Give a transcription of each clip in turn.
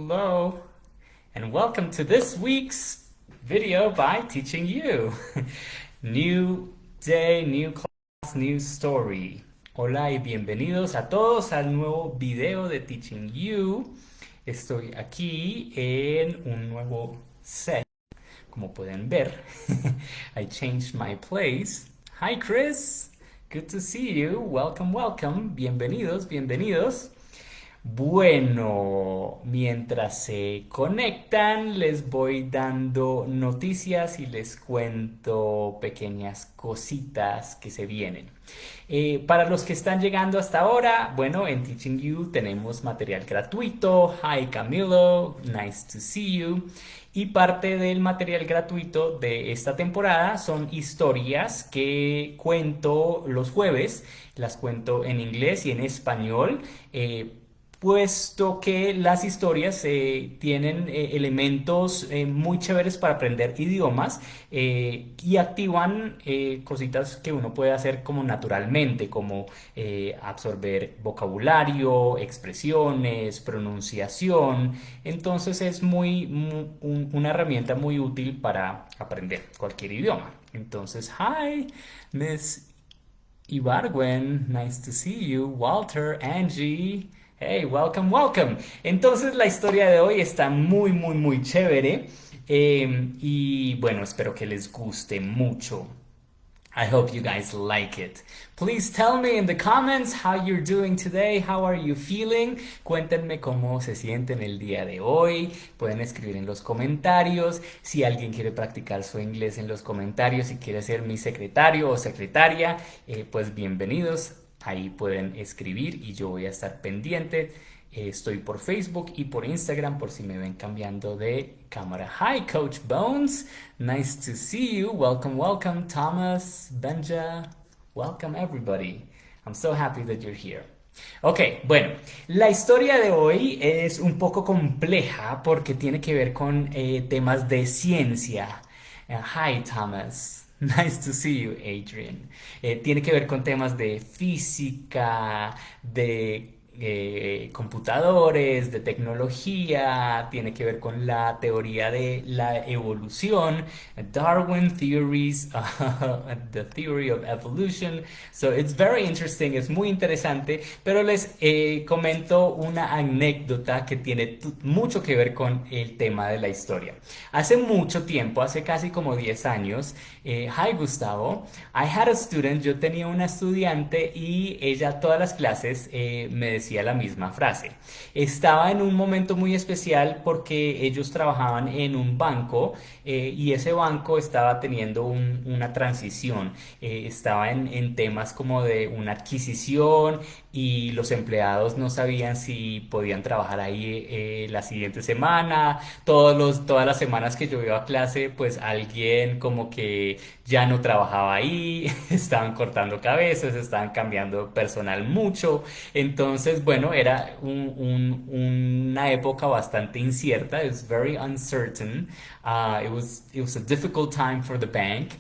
hello, and welcome to this week's video by Teaching You. New day, new class, new story. Hola y bienvenidos a todos al nuevo video de Teaching You. Estoy aquí en un nuevo set, como pueden ver. I changed my place. Hi Chris, good to see you. Welcome, welcome. Bienvenidos, bienvenidos. Bueno, mientras se conectan, les voy dando noticias y les cuento pequeñas cositas que se vienen. Para los que están llegando hasta ahora, bueno, en Teaching You tenemos material gratuito. Hi Camilo, nice to see you. Y parte del material gratuito de esta temporada son historias que cuento los jueves. Las cuento en inglés y en español. Puesto que las historias tienen elementos muy chéveres para aprender idiomas y activan cositas que uno puede hacer como naturalmente, como absorber vocabulario, expresiones, pronunciación. Entonces es una herramienta muy útil para aprender cualquier idioma. Entonces, hi, Miss Ibargüen, nice to see you. Walter, Angie. Hey, welcome, welcome. Entonces la historia de hoy está muy chévere y bueno, espero que les guste mucho. I hope you guys like it. Please tell me in the comments how you're doing today. How are you feeling? Cuéntenme cómo se sienten el día de hoy. Pueden escribir en los comentarios. Si alguien quiere practicar su inglés en los comentarios, si quiere ser mi secretario o secretaria, pues bienvenidos. Ahí pueden escribir y yo voy a estar pendiente. Estoy por Facebook y por Instagram por si me ven cambiando de cámara. Hi, Coach Bones. Nice to see you. Welcome, welcome, Thomas, Benja. Welcome, everybody. I'm so happy that you're here. Ok, bueno, la historia de hoy es un poco compleja porque tiene que ver con temas de ciencia. Hi, Thomas. Nice to see you, Adrian. Tiene que ver con temas de física, de computadores, de tecnología, tiene que ver con la teoría de la evolución, Darwin theories, the theory of evolution. So it's very interesting, es muy interesante, pero les comento una anécdota que tiene mucho que ver con el tema de la historia. Hace mucho tiempo, hace casi como 10 años, hi Gustavo, I had a student, yo tenía una estudiante y ella todas las clases me decía la misma frase. Estaba en un momento muy especial porque ellos trabajaban en un banco y ese banco estaba teniendo una transición. Estaba en temas como de una adquisición y los empleados no sabían si podían trabajar ahí la siguiente semana. Todas las semanas que yo iba a clase, pues alguien como que ya no trabajaba ahí, estaban cortando cabezas, estaban cambiando personal mucho. Entonces, bueno, era una época bastante incierta. It was very uncertain. It was a difficult time for the bank.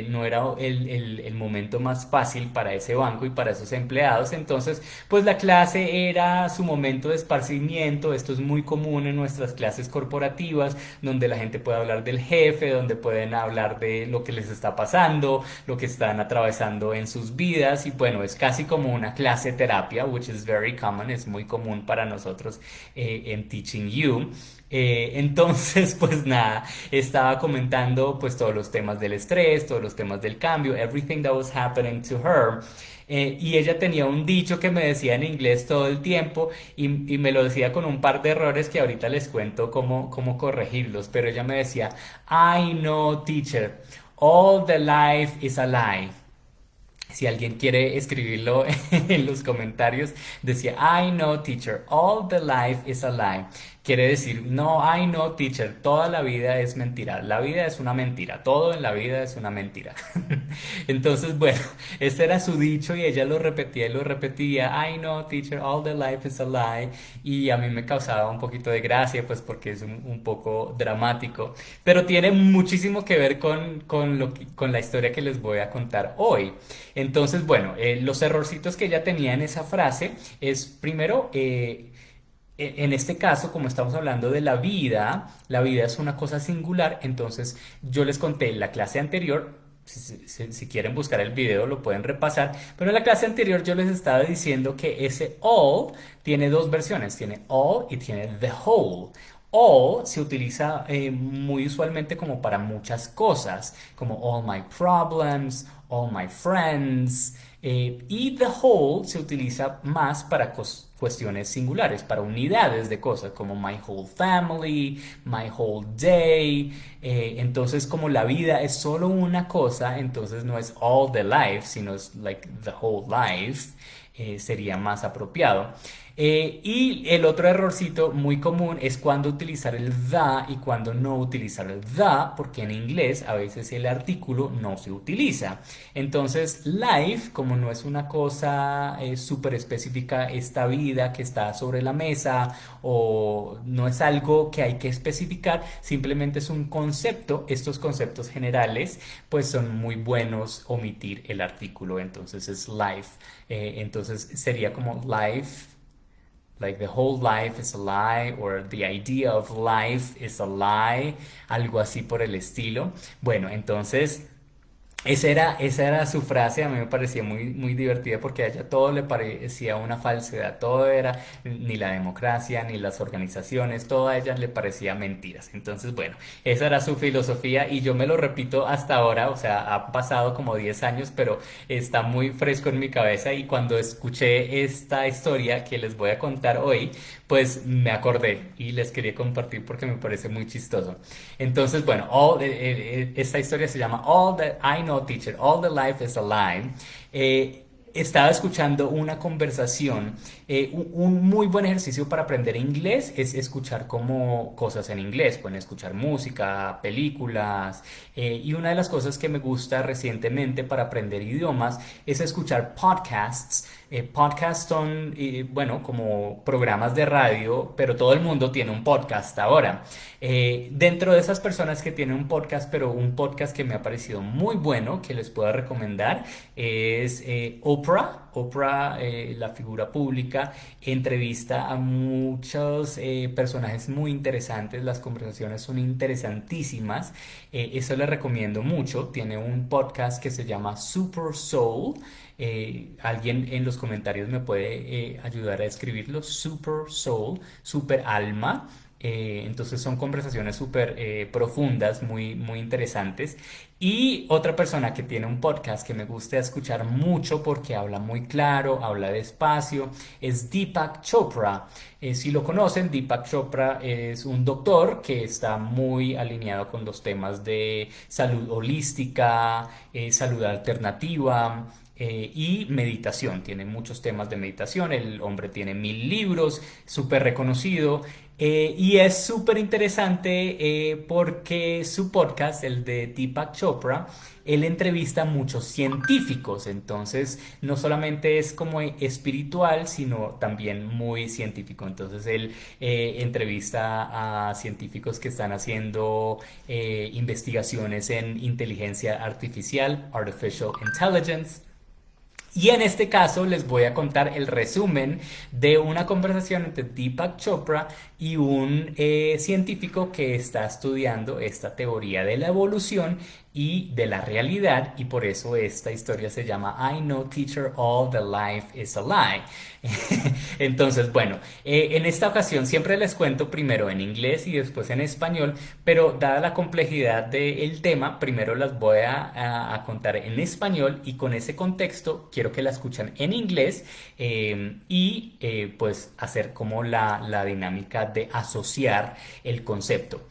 No era el momento más fácil para ese banco y para esos empleados. Entonces, pues la clase era su momento de esparcimiento. Esto es muy común en nuestras clases corporativas, donde la gente puede hablar del jefe, donde pueden hablar de lo que les está pasando, lo que están atravesando en sus vidas. Y bueno, es casi como una clase terapia, which is very common, es muy común para nosotros en Teaching You. Entonces, pues nada, estaba comentando pues todos los temas del estrés, todos los temas del cambio, everything that was happening to her. Y ella tenía un dicho que me decía en inglés todo el tiempo y me lo decía con un par de errores que ahorita les cuento cómo corregirlos, pero ella me decía, I know teacher, all the life is a lie. Si alguien quiere escribirlo en los comentarios, decía, I know teacher, all the life is a lie. Quiere decir, no, I know teacher, toda la vida es mentira. La vida es una mentira, todo en la vida es una mentira. Entonces, bueno, ese era su dicho y ella lo repetía y lo repetía. I know teacher, all the life is a lie. Y a mí me causaba un poquito de gracia, pues porque es un poco dramático. Pero tiene muchísimo que ver con la historia que les voy a contar hoy. Entonces, bueno, los errorcitos que ella tenía en esa frase es, primero, en este caso, como estamos hablando de la vida es una cosa singular, entonces yo les conté en la clase anterior, si quieren buscar el video lo pueden repasar, pero en la clase anterior yo les estaba diciendo que ese all tiene dos versiones, tiene all y tiene the whole. All se utiliza muy usualmente como para muchas cosas, como all my problems, all my friends, y the whole se utiliza más para cuestiones singulares, para unidades de cosas, como my whole family, my whole day. Entonces, como la vida es solo una cosa, entonces no es all the life, sino es like the whole life. Sería más apropiado. Y el otro errorcito muy común es cuando utilizar el the y cuando no utilizar el the, porque en inglés a veces el artículo no se utiliza. Entonces, life, como no es una cosa súper específica, esta vida que está sobre la mesa o no es algo que hay que especificar, simplemente es un concepto. Estos conceptos generales pues son muy buenos omitir el artículo, entonces es life. Entonces sería como life, like the whole life is a lie, or the idea of life is a lie, algo así por el estilo. Bueno, entonces esa era su frase, a mí me parecía muy divertida porque a ella todo le parecía una falsedad, todo era ni la democracia, ni las organizaciones, todo a ella le parecía mentiras. Entonces, bueno, esa era su filosofía y yo me lo repito hasta ahora, o sea, ha pasado como 10 años, pero está muy fresco en mi cabeza y cuando escuché esta historia que les voy a contar hoy, pues me acordé y les quería compartir porque me parece muy chistoso. Entonces, bueno, esta historia se llama All That I Know Teacher, All the Life is a Lie. Estaba escuchando una conversación, un muy buen ejercicio para aprender inglés es escuchar como cosas en inglés, pueden escuchar música, películas, y una de las cosas que me gusta recientemente para aprender idiomas es escuchar podcasts. Podcasts son, bueno, como programas de radio, pero todo el mundo tiene un podcast ahora. Dentro de esas personas que tienen un podcast, pero un podcast que me ha parecido muy bueno, que les puedo recomendar, es Oprah. Oprah, la figura pública, entrevista a muchos personajes muy interesantes, las conversaciones son interesantísimas, eso les recomiendo mucho, tiene un podcast que se llama Super Soul, alguien en los comentarios me puede ayudar a escribirlo, Super Soul, Super Alma. Entonces son conversaciones súper profundas, muy interesantes. Y otra persona que tiene un podcast que me gusta escuchar mucho porque habla muy claro, habla despacio, es Deepak Chopra. Si lo conocen, Deepak Chopra es un doctor que está muy alineado con los temas de salud holística, salud alternativa. Y meditación, tiene muchos temas de meditación, el hombre tiene 1000 libros, súper reconocido. Y es súper interesante porque su podcast, el de Deepak Chopra, él entrevista a muchos científicos, entonces no solamente es como espiritual, sino también muy científico. Entonces él entrevista a científicos que están haciendo investigaciones en inteligencia artificial, artificial intelligence. Y en este caso les voy a contar el resumen de una conversación entre Deepak Chopra y un científico que está estudiando esta teoría de la evolución y de la realidad, y por eso esta historia se llama I Know Teacher, All the Life is a Lie. Entonces, bueno, en esta ocasión siempre les cuento primero en inglés y después en español, pero dada la complejidad del tema, primero las voy a contar en español y con ese contexto quiero que la escuchen en inglés y pues hacer como la dinámica de asociar el concepto.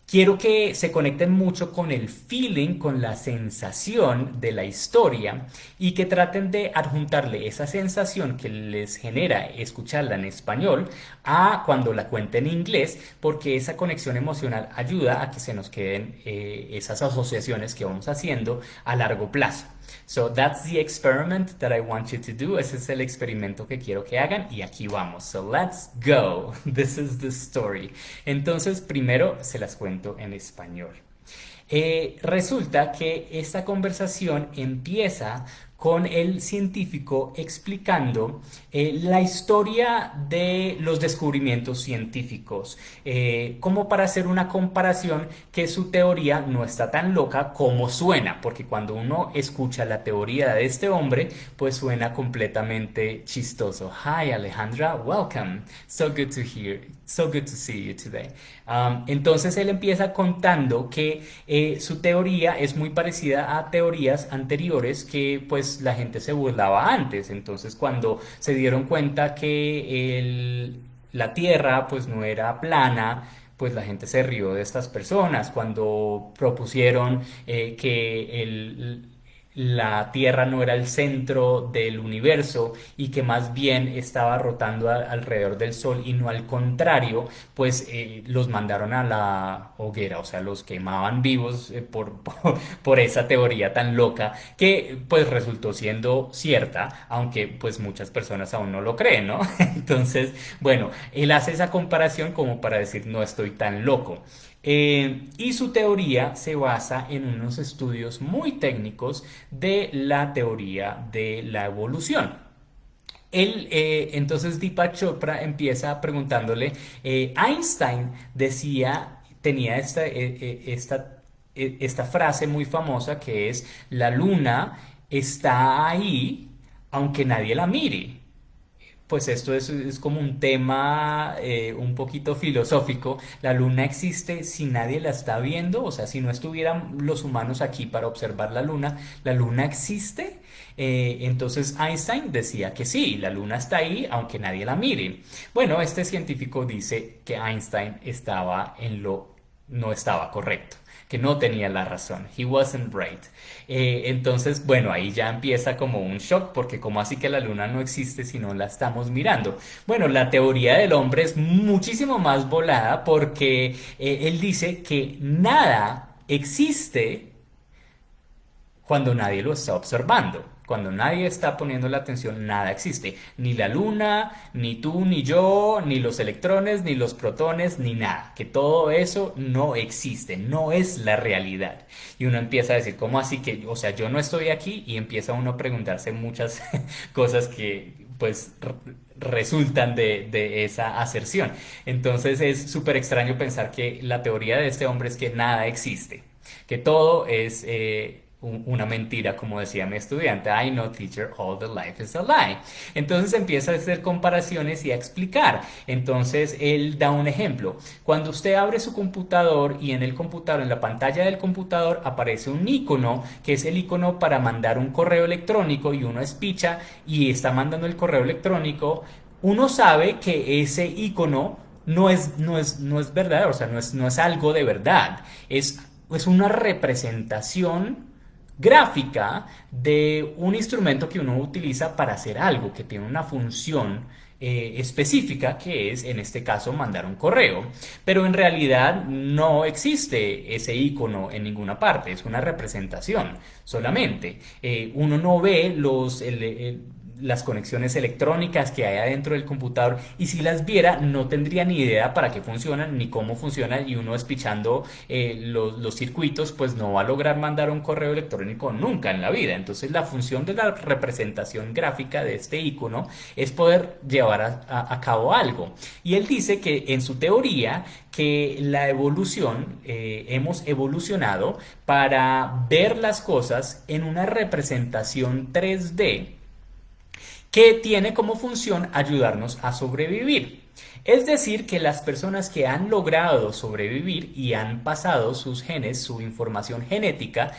Quiero que se conecten mucho con el feeling, con la sensación de la historia y que traten de adjuntarle esa sensación que les genera escucharla en español a cuando la cuenten en inglés, porque esa conexión emocional ayuda a que se nos queden esas asociaciones que vamos haciendo a largo plazo. So that's the experiment that I want you to do. Ese es el experimento que quiero que hagan y aquí vamos. So let's go. This is the story. Entonces, primero se las cuento en español. Resulta que esta conversación empieza con el científico explicando la historia de los descubrimientos científicos, como para hacer una comparación que su teoría no está tan loca como suena, porque cuando uno escucha la teoría de este hombre, pues suena completamente chistoso. Hi Alejandra, welcome. So good to hear, so good to see you today. Entonces él empieza contando que su teoría es muy parecida a teorías anteriores que pues la gente se burlaba antes. Entonces cuando se dieron cuenta que la Tierra pues no era plana, pues la gente se rió de estas personas cuando propusieron que la Tierra no era el centro del universo y que más bien estaba rotando alrededor del Sol y no al contrario, pues los mandaron a la hoguera, o sea, los quemaban vivos por esa teoría tan loca que pues resultó siendo cierta, aunque pues muchas personas aún no lo creen, ¿no? Entonces, bueno, él hace esa comparación como para decir no estoy tan loco. Y su teoría se basa en unos estudios muy técnicos de la teoría de la evolución. Entonces Deepak Chopra empieza preguntándole, Einstein decía, tenía esta frase muy famosa que es, la luna está ahí aunque nadie la mire. Pues esto es como un tema un poquito filosófico. La luna existe si nadie la está viendo, o sea, si no estuvieran los humanos aquí para observar la luna existe. Entonces Einstein decía que sí, la luna está ahí aunque nadie la mire. Bueno, este científico dice que Einstein no estaba correcto, que no tenía la razón. He wasn't right. Entonces, bueno, ahí ya empieza como un shock, porque como así que la luna no existe si no la estamos mirando. Bueno, la teoría del hombre es muchísimo más volada porque él dice que nada existe cuando nadie lo está observando. Cuando nadie está poniendo la atención, nada existe. Ni la luna, ni tú, ni yo, ni los electrones, ni los protones, ni nada. Que todo eso no existe, no es la realidad. Y uno empieza a decir, ¿cómo así que, o sea, yo no estoy aquí? Y empieza uno a preguntarse muchas cosas que, pues, resultan de esa aserción. Entonces es súper extraño pensar que la teoría de este hombre es que nada existe, que todo es una mentira, como decía mi estudiante. I know, teacher, all the life is a lie. Entonces empieza a hacer comparaciones y a explicar. Entonces él da un ejemplo. Cuando usted abre su computador y en el computador, en la pantalla del computador, aparece un icono, que es el icono para mandar un correo electrónico, y uno espicha y está mandando el correo electrónico, uno sabe que ese icono no es verdad, o sea, no es algo de verdad. Es una representación gráfica de un instrumento que uno utiliza para hacer algo, que tiene una función específica, que es en este caso mandar un correo, pero en realidad no existe ese icono en ninguna parte, es una representación solamente. Uno no ve las conexiones electrónicas que hay adentro del computador, y si las viera no tendría ni idea para qué funcionan ni cómo funcionan, y uno despichando los circuitos pues no va a lograr mandar un correo electrónico nunca en la vida. Entonces la función de la representación gráfica de este icono es poder llevar a cabo algo, y él dice que en su teoría que la evolución, hemos evolucionado para ver las cosas en una representación 3D que tiene como función ayudarnos a sobrevivir. Es decir, que las personas que han logrado sobrevivir y han pasado sus genes, su información genética,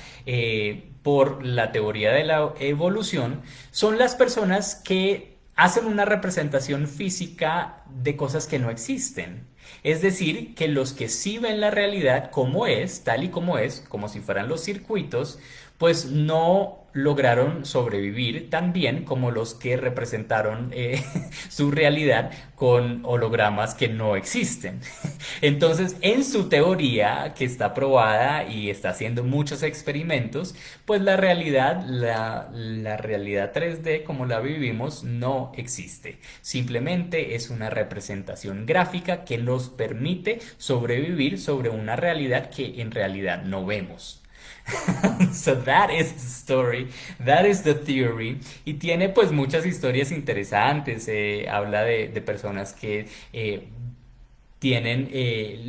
por la teoría de la evolución, son las personas que hacen una representación física de cosas que no existen. Es decir, que los que sí ven la realidad como es, tal y como es, como si fueran los circuitos, pues no lograron sobrevivir tan bien como los que representaron su realidad con hologramas que no existen. Entonces, en su teoría, que está probada y está haciendo muchos experimentos, pues la realidad 3D como la vivimos no existe. Simplemente es una representación gráfica que nos permite sobrevivir sobre una realidad que en realidad no vemos. So that is the story, that is the theory, y tiene pues muchas historias interesantes. Habla de personas que tienen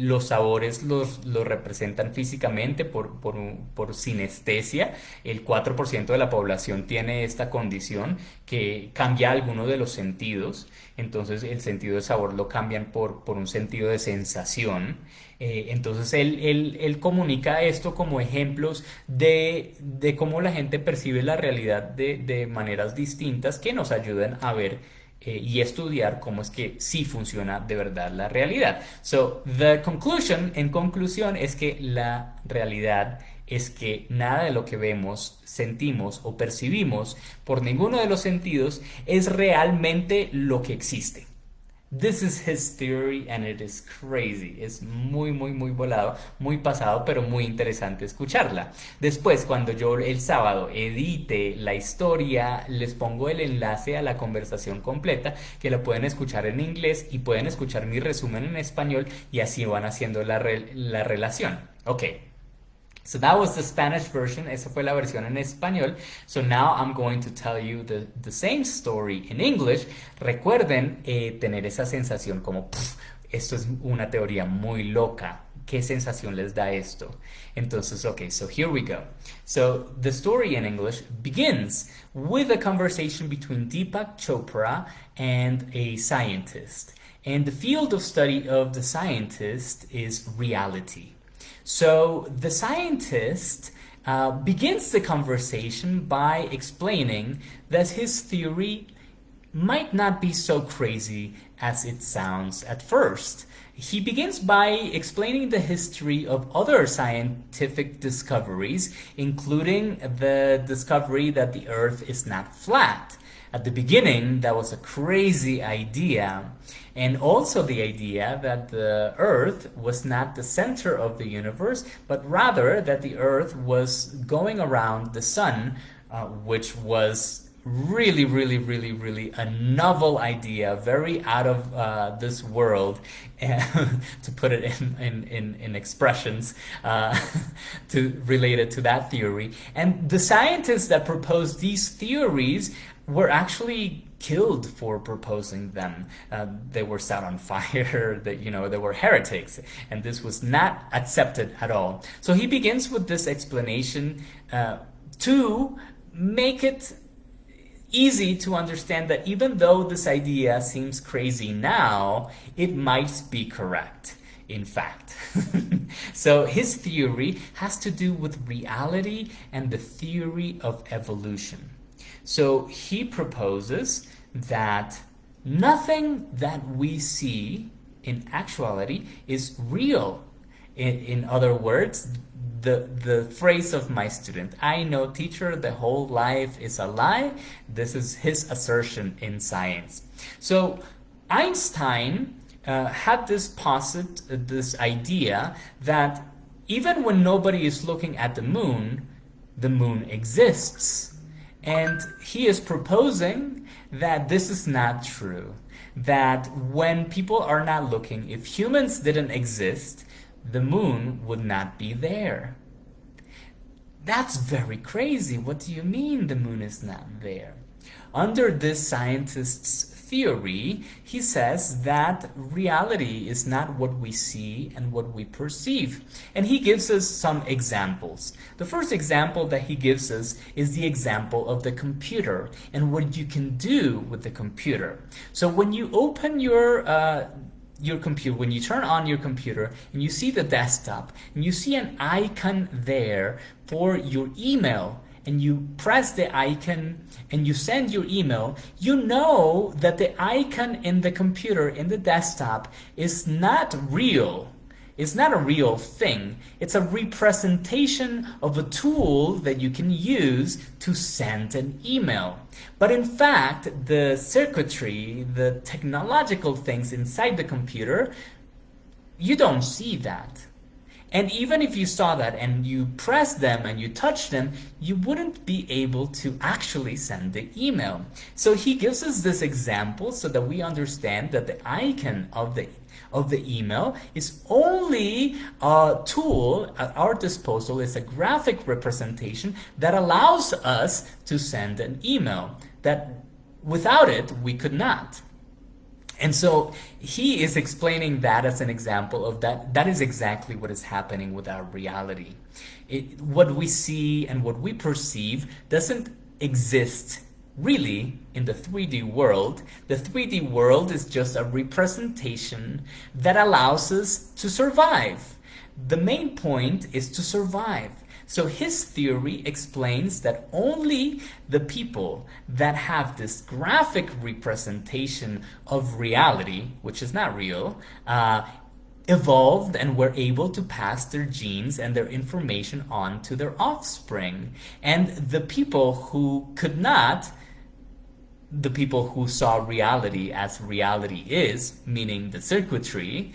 los sabores, los representan físicamente por sinestesia. El 4% de la población tiene esta condición que cambia alguno de los sentidos. Entonces el sentido de sabor lo cambian por un sentido de sensación. Entonces él comunica esto como ejemplos de cómo la gente percibe la realidad de maneras distintas que nos ayudan a ver y estudiar cómo es que sí funciona de verdad la realidad. So, the conclusion, en conclusión, es que la realidad es que nada de lo que vemos, sentimos o percibimos por ninguno de los sentidos es realmente lo que existe. This is his theory and it is crazy. Es muy, muy, muy volado, muy pasado, pero muy interesante escucharla. Después, cuando yo el sábado edite la historia, les pongo el enlace a la conversación completa, que la pueden escuchar en inglés y pueden escuchar mi resumen en español y así van haciendo la relación. Ok. So that was the Spanish version. Esa fue la versión en español. So now I'm going to tell you the same story in English. Recuerden tener esa sensación como, esto es una teoría muy loca. ¿Qué sensación les da esto? Entonces, okay, so here we go. So the story in English begins with a conversation between Deepak Chopra and a scientist. And the field of study of the scientist is reality. So the scientist begins the conversation by explaining that his theory might not be so crazy as it sounds at first. He begins by explaining the history of other scientific discoveries, including the discovery that the Earth is not flat. At the beginning, that was a crazy idea, and also the idea that the Earth was not the center of the universe, but rather that the Earth was going around the Sun, which was really, really, really, really a novel idea, very out of this world, to put it in expressions to relate it to that theory. And the scientists that proposed these theories were actually killed for proposing them. They were set on fire. That they were heretics, and this was not accepted at all. So he begins with this explanation to make it easy to understand that even though this idea seems crazy now, it might be correct, in fact. So his theory has to do with reality and the theory of evolution. So he proposes that nothing that we see in actuality is real. In other words, the phrase of my student, "I know, teacher, the whole life is a lie." This is his assertion in science. So Einstein had this idea that even when nobody is looking at the moon exists. And he is proposing that this is not true. That when people are not looking, if humans didn't exist, the moon would not be there. That's very crazy. What do you mean the moon is not there? Under this scientist's theory, he says that reality is not what we see and what we perceive. And he gives us some examples. The first example that he gives us is the example of the computer and what you can do with the computer. So when you open your computer, when you turn on your computer and you see the desktop and you see an icon there for your email, and you press the icon and you send your email, you know that the icon in the computer, in the desktop, is not real. It's not a real thing. It's a representation of a tool that you can use to send an email. But in fact, the circuitry, the technological things inside the computer, you don't see that. And even if you saw that and you press them and you touch them, you wouldn't be able to actually send the email. So he gives us this example so that we understand that the icon of the email is only a tool at our disposal. It's a graphic representation that allows us to send an email that without it we could not. And so he is explaining that as an example of that. That is exactly what is happening with our reality. What we see and what we perceive doesn't exist really in the 3D world. The 3D world is just a representation that allows us to survive. The main point is to survive. So his theory explains that only the people that have this graphic representation of reality, which is not real, evolved and were able to pass their genes and their information on to their offspring. And the people who could not, the people who saw reality as reality is, meaning the circuitry,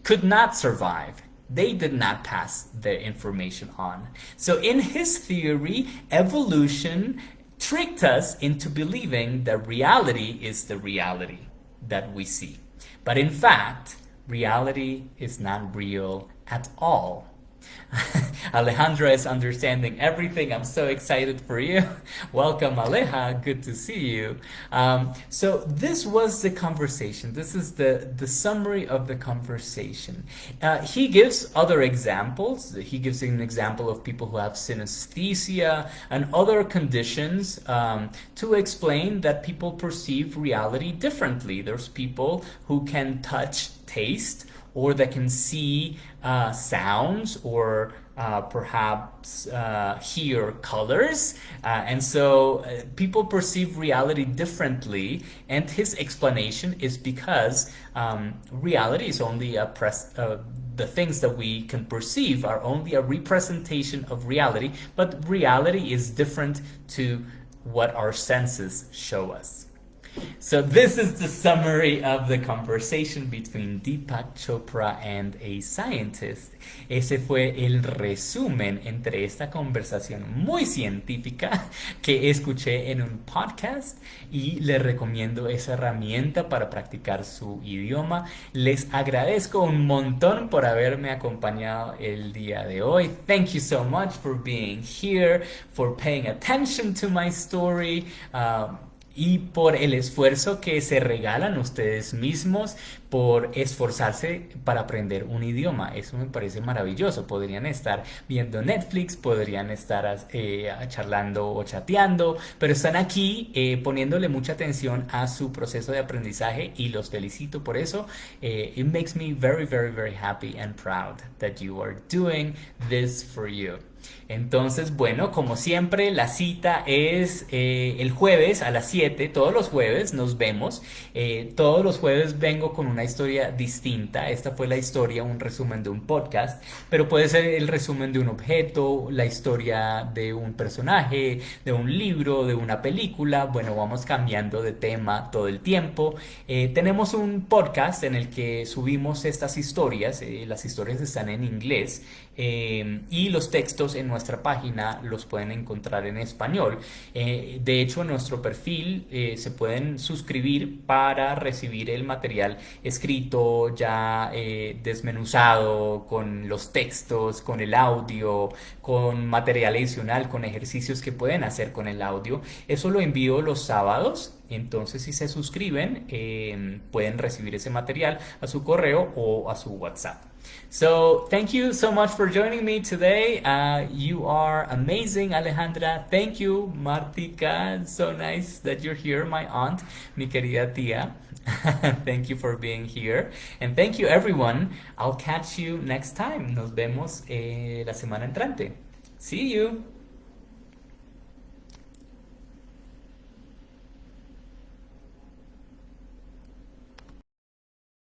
could not survive. They did not pass their information on. So in his theory, evolution tricked us into believing that reality is the reality that we see. But in fact, reality is not real at all. Alejandra is understanding everything. I'm so excited for you. Welcome, Aleja. Good to see you. So this was the conversation. This is the summary of the conversation. He gives other examples. He gives an example of people who have synesthesia and other conditions to explain that people perceive reality differently. There's people who can touch, taste, or that can see sounds, or perhaps hear colors. And so people perceive reality differently. And his explanation is because reality is only the things that we can perceive are only a representation of reality, but reality is different to what our senses show us. So this is the summary of the conversation between Deepak Chopra and a scientist. Ese fue el resumen entre esta conversación muy científica que escuché en un podcast, y les recomiendo esa herramienta para practicar su idioma. Les agradezco un montón por haberme acompañado el día de hoy. Thank you so much for being here, for paying attention to my story. Y por el esfuerzo que se regalan ustedes mismos por esforzarse para aprender un idioma. Eso me parece maravilloso. Podrían estar viendo Netflix, podrían estar charlando o chateando, pero están aquí poniéndole mucha atención a su proceso de aprendizaje, y los felicito por eso. It makes me very, very, very happy and proud that you are doing this for you. Entonces, bueno, como siempre, la cita es el jueves a las 7, todos los jueves nos vemos. Todos los jueves vengo con una historia distinta. Esta fue la historia, un resumen de un podcast, pero puede ser el resumen de un objeto, la historia de un personaje, de un libro, de una película. Bueno, vamos cambiando de tema todo el tiempo. Tenemos un podcast en el que subimos estas historias. Las historias están en inglés, y los textos en nuestra página los pueden encontrar en español. De hecho, en nuestro perfil se pueden suscribir para recibir el material escrito ya desmenuzado, con los textos, con el audio, con material adicional, con ejercicios que pueden hacer con el audio. Eso lo envío los sábados. Entonces, si se suscriben, pueden recibir ese material a su correo o a su WhatsApp. So, thank you so much for joining me today. You are amazing, Alejandra. Thank you, Martika. So nice that you're here, my aunt, mi querida tía. Thank you for being here. And thank you, everyone. I'll catch you next time. Nos vemos la semana entrante. See you.